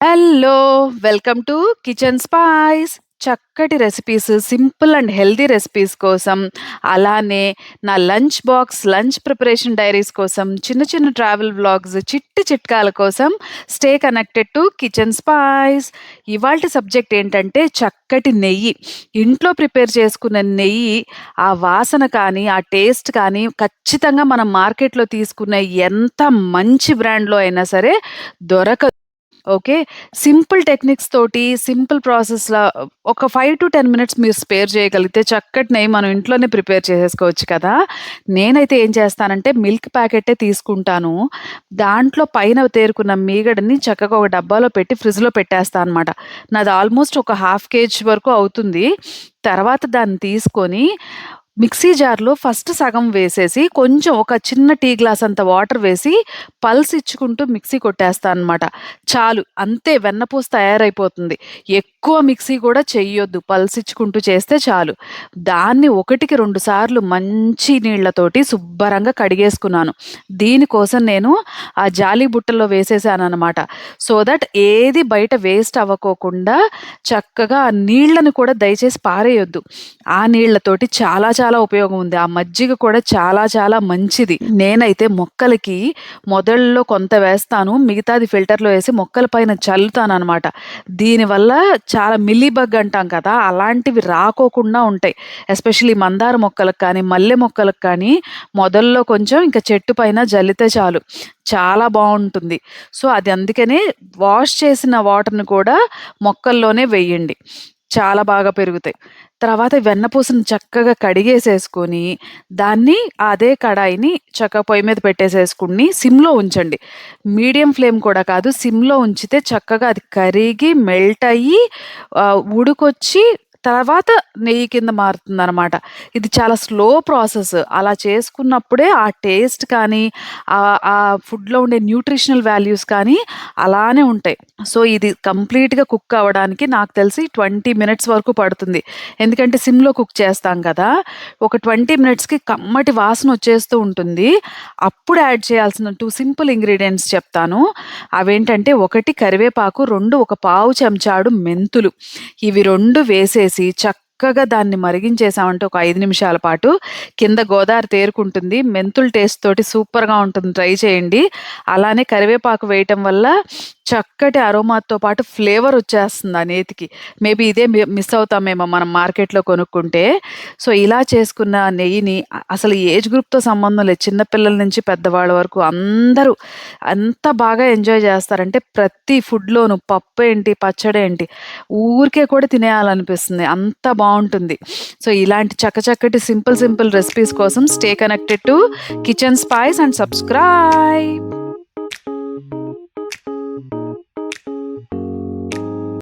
Hello! Welcome to kitchen spice. చక్కటి recipes, simple and healthy recipes కోసం, అలానే నా లంచ్ ప్రిపరేషన్ డైరీస్ కోసం, చిన్న చిన్న ట్రావెల్ వ్లాగ్స్, చిట్టి చిట్కాల కోసం stay connected to kitchen spice. ఇవాల్టి సబ్జెక్ట్ ఏంటంటే చక్కటి నెయ్యి. ఇంట్లో ప్రిపేర్ చేసుకున్న నెయ్యి, ఆ వాసన కానీ, ఆ టేస్ట్ కానీ ఖచ్చితంగా మనం మార్కెట్‌లో తీసుకున్న ఎంత మంచి బ్రాండ్‌లో అయినా సరే దొరకదు. ఓకే. సింపుల్ టెక్నిక్స్ తోటి, సింపుల్ ప్రాసెస్‌ల ఒక 5-10 మినిట్స్ మీరు స్పేర్ చేయగలిగితే చక్కటి నెయ్యి మనం ఇంట్లోనే ప్రిపేర్ చేసేసుకోవచ్చు కదా! నేనైతే ఏం చేస్తానంటే మిల్క్ ప్యాకెట్టే తీసుకుంటాను. దాంట్లో పైన తేరుకున్న మీగడని చక్కగా ఒక డబ్బాలో పెట్టి ఫ్రిడ్జ్‌లో పెట్టేస్తా అనమాట. నాది ఆల్మోస్ట్ ఒక హాఫ్ కేజీ వరకు అవుతుంది. తర్వాత దాన్ని తీసుకొని మిక్సీ జార్‌లో ఫస్ట్ సగం వేసేసి, కొంచెం ఒక చిన్న టీ గ్లాస్ అంత వాటర్ వేసి, పల్స్ ఇచ్చుకుంటూ మిక్సీ కొట్టేస్తా అనమాట. చాలు అంతే వెన్నపూస తయారైపోతుంది. ఎక్కువ మిక్సీ కూడా చెయ్యొద్దు. పల్స్ ఇచ్చుకుంటూ చేస్తే చాలు. దాన్ని 1కి 2 సార్లు మంచి నీళ్ళతోటి శుబ్బరంగా కడిగేసుకున్నాను. దీనికోసం నేను ఆ జాలి బుట్టలో వేసేసాననమాట. సో దట్ ఏది బయట వేస్ట్ అవ్వకోకుండా చక్కగా ఆ నీళ్ళని కూడా దయచేసి పారేయొద్దు. ఆ నీళ్ళతోటి చాలా చాలా ఉపయోగం ఉంది. ఆ మజ్జిగ కూడా చాలా చాలా మంచిది. నేనైతే మొక్కలకి మొదల్లో కొంత వేస్తాను. మిగతాది ఫిల్టర్‌లో ఏసి మొక్కల పైన చల్లుతాననమాట. దీనివల్ల చాలా మిల్లీ బగ్ అంటాం కదా! అలాంటివి రాకోకుండా ఉంటాయి. ఎస్పెషల్లీ మందార మొక్కలకు కానీ, మల్లె మొక్కలకు కానీ మొదల్లో కొంచెం ఇంక చెట్టు పైన జల్లితే చాలు. చాలా బావుంటుంది. సో, అది అందుకనే వాష్ చేసిన వాటర్‌ని కూడా మొక్కల్లోనే వెయ్యండి. చాలా బాగా పెరుగుతాయి. తర్వాత వెన్నపూసని చక్కగా కడిగేసేసుకొని, దాన్ని అదే కడాయిని చక్కగా పొయ్యి మీద పెట్టేసేసుకొని సిమ్‌లో ఉంచండి. మీడియం ఫ్లేమ్ కూడా కాదు, సిమ్‌లో ఉంచితే చక్కగా అది కరిగి, మెల్ట్ అయ్యి ఉడుకొచ్చి తర్వాత నెయ్యి కింద మారుతుందనమాట. ఇది చాలా స్లో ప్రాసెస్. అలా చేసుకున్నప్పుడే ఆ టేస్ట్ కానీ, ఆ ఫుడ్‌లో ఉండే న్యూట్రిషనల్ వాల్యూస్ కానీ అలానే ఉంటాయి. సో, ఇది కంప్లీట్‌గా కుక్ అవ్వడానికి నాకు తెలిసి 20 మినిట్స్ వరకు పడుతుంది. ఎందుకంటే సిమ్‌లో కుక్ చేస్తాం కదా! ఒక 20 మినిట్స్‌కి కమ్మటి వాసనొచ్చేస్తూ ఉంటుంది. అప్పుడు యాడ్ చేయాల్సిన 2 సింపుల్ ఇంగ్రీడియెంట్స్ చెప్తాను. అవేంటంటే 1 కరివేపాకు, 2 ఒక పావు చెంచాడు మెంతులు. ఇవి 2 వేసేసి చక్కగా దాన్ని మరిగించేసామంటే ఒక 5 నిమిషాల పాటు కింద గోదావరి తేరుకుంటుంది. మెంతుల టేస్ట్ తోటి సూపర్‌గా ఉంటుంది. ట్రై చేయండి. అలానే కరివేపాకు వేయటం వల్ల చక్కటి అరోమాతో పాటు ఫ్లేవర్ వచ్చేస్తుంది ఆ నేతికి. మేబీ ఇదే మిస్ అవుతామేమో మనం మార్కెట్‌లో కొనుక్కుంటే. సో, ఇలా చేసుకున్న నెయ్యిని అసలు ఏజ్ గ్రూప్‌తో సంబంధం లేదు. చిన్న పిల్లల నుంచి పెద్దవాళ్ళ వరకు అందరూ ఎంత బాగా ఎంజాయ్ చేస్తారంటే ప్రతి ఫుడ్‌లోనూ పప్పేంటి, పచ్చడేంటి ఊరికే కూడా తినేయాలనిపిస్తుంది. అంత బావుంటుంది. సో, ఇలాంటి చక్కటి సింపుల్ రెసిపీస్ కోసం stay connected to kitchen spice and subscribe.